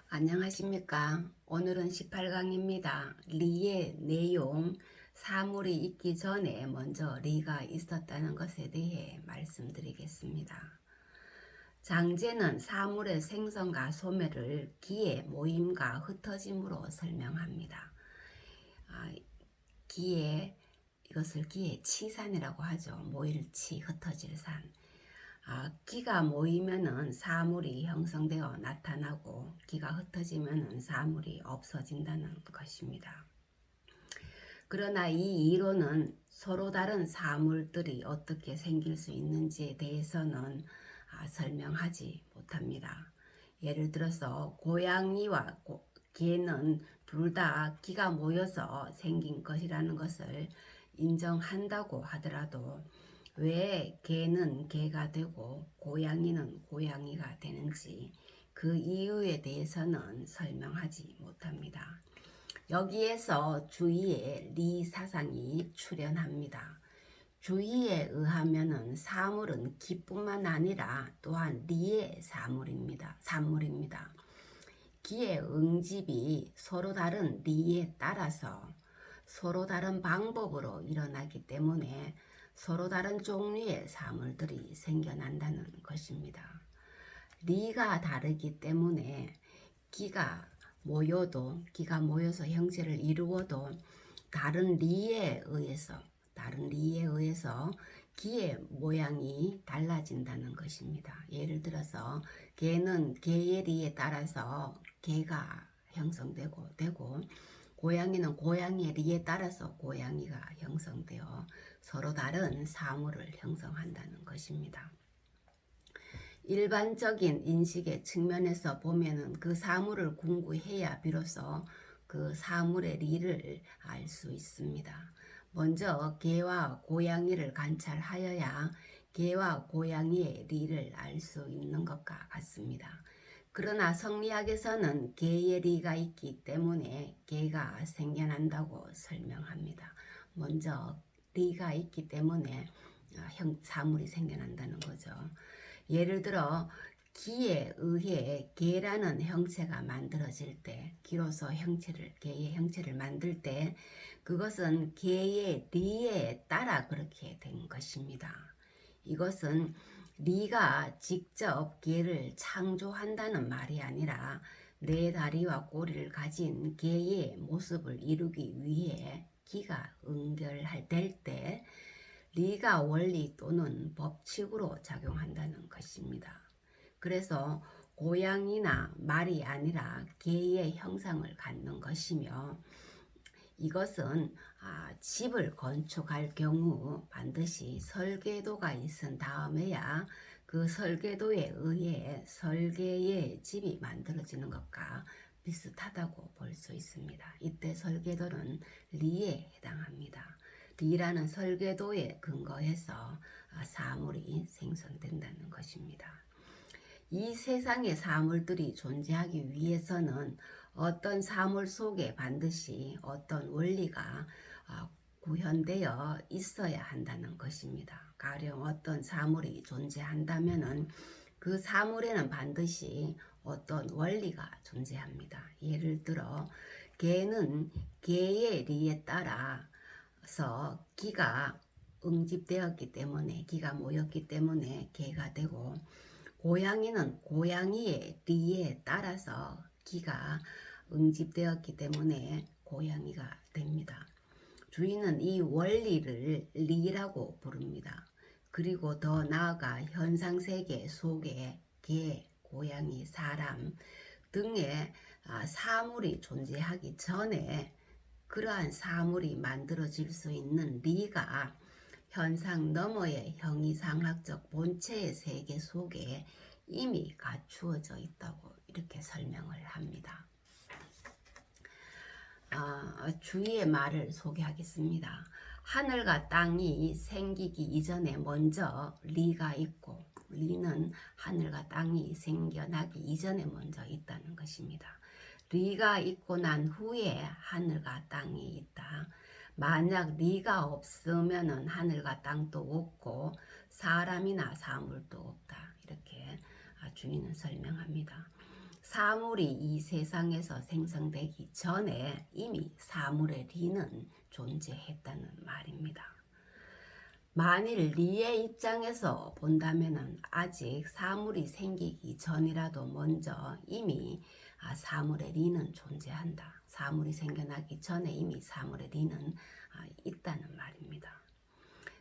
안녕하십니까. 오늘은 18강입니다. 리의 내용, 사물이 있기 전에 먼저 리가 있었다는 것에 대해 말씀드리겠습니다. 장제는 사물의 생성과 소멸을 기의 모임과 흩어짐으로 설명합니다. 이것을 기의 치산이라고 하죠. 모일치, 흩어질 산. 기가 모이면은 사물이 형성되어 나타나고 기가 흩어지면은 사물이 없어진다는 것입니다. 그러나 이 이론은 서로 다른 사물들이 어떻게 생길 수 있는지에 대해서는 설명하지 못합니다. 예를 들어서 고양이와 개는 둘 다 기가 모여서 생긴 것이라는 것을 인정한다고 하더라도 왜 개는 개가 되고 고양이는 고양이가 되는지 그 이유에 대해서는 설명하지 못합니다. 여기에서 주의의 리 사상이 출현합니다. 주의에 의하면은 사물은 기뿐만 아니라 또한 리의 산물입니다. 기의 응집이 서로 다른 리에 따라서 서로 다른 방법으로 일어나기 때문에 서로 다른 종류의 사물들이 생겨난다는 것입니다. 리가 다르기 때문에 기가 모여서 형체를 이루어도 다른 리에 의해서 기의 모양이 달라진다는 것입니다. 예를 들어서 개는 개의 리에 따라서 개가 형성되고 고양이는 고양이의 리에 따라서 고양이가 형성되어 서로 다른 사물을 형성한다는 것입니다. 일반적인 인식의 측면에서 보면은 그 사물을 궁구해야 비로소 그 사물의 리를 알 수 있습니다. 먼저 개와 고양이를 관찰하여야 개와 고양이의 리를 알 수 있는 것과 같습니다. 그러나 성리학에서는 개의 리가 있기 때문에 개가 생겨난다고 설명합니다. 먼저 리가 있기 때문에 사물이 생겨난다는 거죠. 예를 들어 기에 의해 개라는 형체가 만들어질 때, 기로서 개의 형체를 만들 때 그것은 개의 리에 따라 그렇게 된 것입니다. 이것은 리가 직접 개를 창조한다는 말이 아니라 네 다리와 꼬리를 가진 개의 모습을 이루기 위해 기가 응결될 때 리가 원리 또는 법칙으로 작용한다는 것입니다. 그래서 고양이나 말이 아니라 개의 형상을 갖는 것이며, 이것은 집을 건축할 경우 반드시 설계도가 있은 다음에야 그 설계도에 의해 설계의 집이 만들어지는 것과 비슷하다고 볼 수 있습니다. 이때 설계도는 리에 해당합니다. 리라는 설계도에 근거해서 사물이 생성된다는 것입니다. 이 세상의 사물들이 존재하기 위해서는 어떤 사물 속에 반드시 어떤 원리가 구현되어 있어야 한다는 것입니다. 가령 어떤 사물이 존재한다면은 그 사물에는 반드시 어떤 원리가 존재합니다. 예를 들어 개는 개의 리에 따라서 기가 응집되었기 때문에, 기가 모였기 때문에 개가 되고, 고양이는 고양이의 리에 따라서 기가 응집되었기 때문에 고양이가 됩니다. 주인은 이 원리를 리라고 부릅니다. 그리고 더 나아가 현상세계 속에 개, 고양이, 사람 등의 사물이 존재하기 전에 그러한 사물이 만들어질 수 있는 리가 현상 너머의 형이상학적 본체의 세계 속에 이미 갖추어져 있다고 이렇게 설명을 합니다. 주위의 말을 소개하겠습니다. 하늘과 땅이 생기기 이전에 먼저 리가 있고, 리는 하늘과 땅이 생겨나기 이전에 먼저 있다는 것입니다. 리가 있고 난 후에 하늘과 땅이 있다. 만약 리가 없으면은 하늘과 땅도 없고 사람이나 사물도 없다. 이렇게 주인은 설명합니다. 사물이 이 세상에서 생성되기 전에 이미 사물의 리는 존재했다는 말입니다. 만일 리의 입장에서 본다면 아직 사물이 생기기 전이라도 먼저 이미 사물의 리는 존재한다. 사물이 생겨나기 전에 이미 사물의 리는 있다는 말입니다.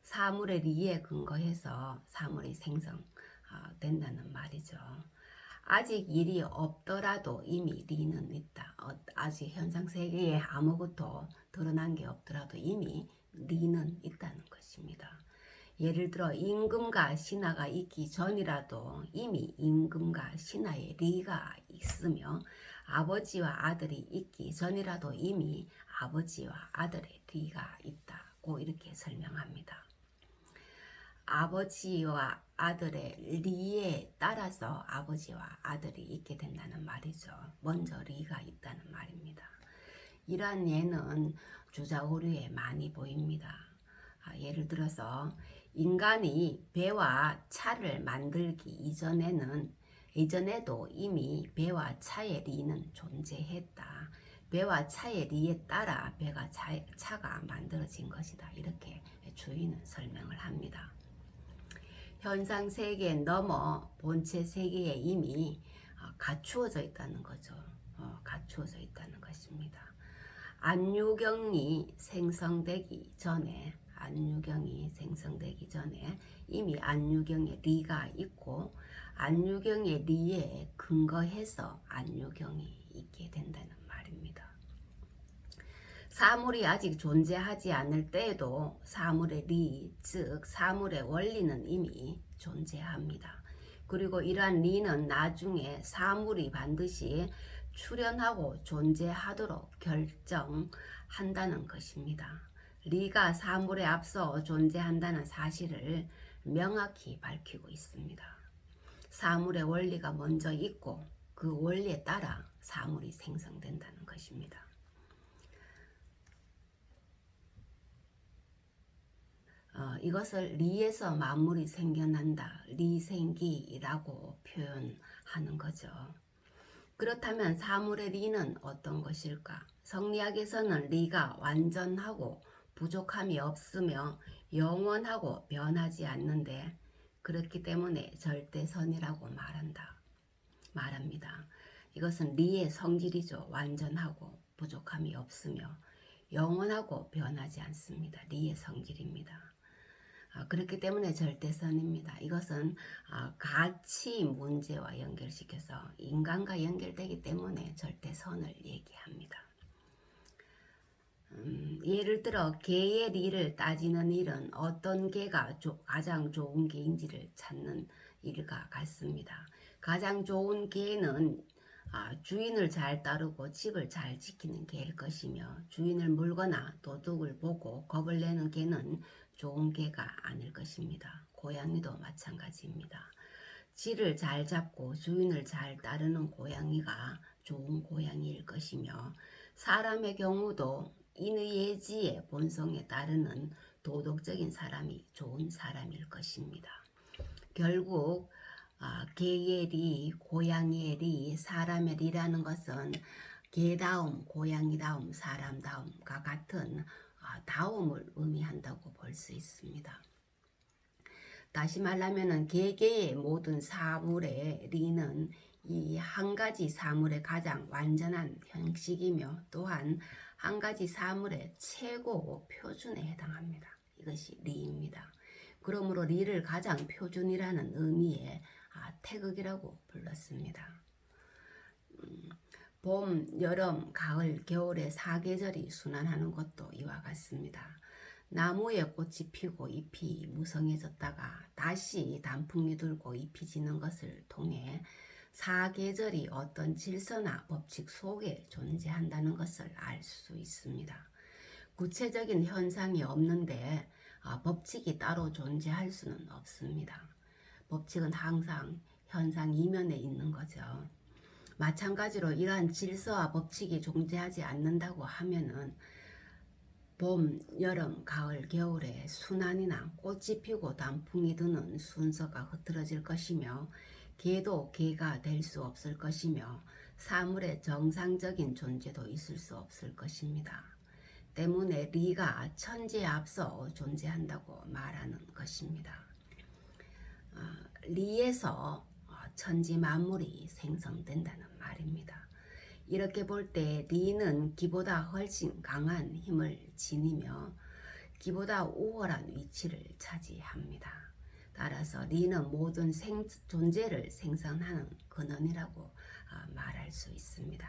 사물의 리에 근거해서 사물이 생성된다는 말이죠. 아직 일이 없더라도 이미 리는 있다. 아직 현상 세계에 아무것도 드러난 게 없더라도 이미 리는 있다는 것입니다. 예를 들어 임금과 신하가 있기 전이라도 이미 임금과 신하의 리가 있으며, 아버지와 아들이 있기 전이라도 이미 아버지와 아들의 리가 있다고 이렇게 설명합니다. 아버지와 아들의 리에 따라서 아버지와 아들이 있게 된다는 말이죠. 먼저 리가 있다는 말입니다. 이러한 예는 주자오류에 많이 보입니다. 예를 들어서 인간이 배와 차를 만들기 이전에도 이미 배와 차의 리는 존재했다. 배와 차의 리에 따라 배가 차가 만들어진 것이다. 이렇게 주인은 설명을 합니다. 현상 세계 넘어 본체 세계에 이미 갖추어져 있다는 거죠. 갖추어져 있다는 것입니다. 안유경이 생성되기 전에 이미 안유경의 리가 있고, 안유경의 리에 근거해서 안유경이 있게 된다는 말입니다. 사물이 아직 존재하지 않을 때에도 사물의 리, 즉 사물의 원리는 이미 존재합니다. 그리고 이러한 리는 나중에 사물이 반드시 출현하고 존재하도록 결정한다는 것입니다. 리가 사물에 앞서 존재한다는 사실을 명확히 밝히고 있습니다. 사물의 원리가 먼저 있고 그 원리에 따라 사물이 생성된다는 것입니다. 이것을 리에서 만물이 생겨난다, 리생기라고 표현하는 거죠. 그렇다면 사물의 리는 어떤 것일까? 성리학에서는 리가 완전하고 부족함이 없으며 영원하고 변하지 않는데, 그렇기 때문에 절대선이라고 말합니다. 이것은 리의 성질이죠. 완전하고 부족함이 없으며 영원하고 변하지 않습니다. 리의 성질입니다. 그렇기 때문에 절대선입니다. 이것은 가치 문제와 연결시켜서 인간과 연결되기 때문에 절대선을 얘기합니다. 예를 들어 개의 리를 따지는 일은 어떤 개가 가장 좋은 개인지를 찾는 일과 같습니다. 가장 좋은 개는 주인을 잘 따르고 집을 잘 지키는 개일 것이며, 주인을 물거나 도둑을 보고 겁을 내는 개는 좋은 개가 아닐 것입니다. 고양이도 마찬가지입니다. 쥐를 잘 잡고 주인을 잘 따르는 고양이가 좋은 고양이일 것이며, 사람의 경우도 인의 예지의 본성에 따르는 도덕적인 사람이 좋은 사람일 것입니다. 결국 개의 리, 고양이의 리, 사람의 리라는 것은 개다움, 고양이다움, 사람다움과 같은 다움을 의미한다고 볼 수 있습니다. 다시 말하면 개개의 모든 사물의 리는 이 한 가지 사물의 가장 완전한 형식이며, 또한 한 가지 사물의 최고 표준에 해당합니다. 이것이 리입니다. 그러므로 리를 가장 표준이라는 의미의 태극이라고 불렀습니다. 봄, 여름, 가을, 겨울의 사계절이 순환하는 것도 이와 같습니다. 나무에 꽃이 피고 잎이 무성해졌다가 다시 단풍이 들고 잎이 지는 것을 통해 사계절이 어떤 질서나 법칙 속에 존재한다는 것을 알 수 있습니다. 구체적인 현상이 없는데 법칙이 따로 존재할 수는 없습니다. 법칙은 항상 현상 이면에 있는 거죠. 마찬가지로 이러한 질서와 법칙이 존재하지 않는다고 하면은 봄, 여름, 가을, 겨울에 순환이나 꽃이 피고 단풍이 드는 순서가 흐트러질 것이며, 개도 개가 될 수 없을 것이며, 사물의 정상적인 존재도 있을 수 없을 것입니다. 때문에 리가 천지에 앞서 존재한다고 말하는 것입니다. 리에서 천지 만물이 생성된다는 말입니다. 이렇게 볼 때 리는 기보다 훨씬 강한 힘을 지니며 기보다 우월한 위치를 차지합니다. 따라서 리는 모든 존재를 생산하는 근원이라고 말할 수 있습니다.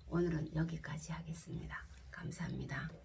오늘은 여기까지 하겠습니다. 감사합니다.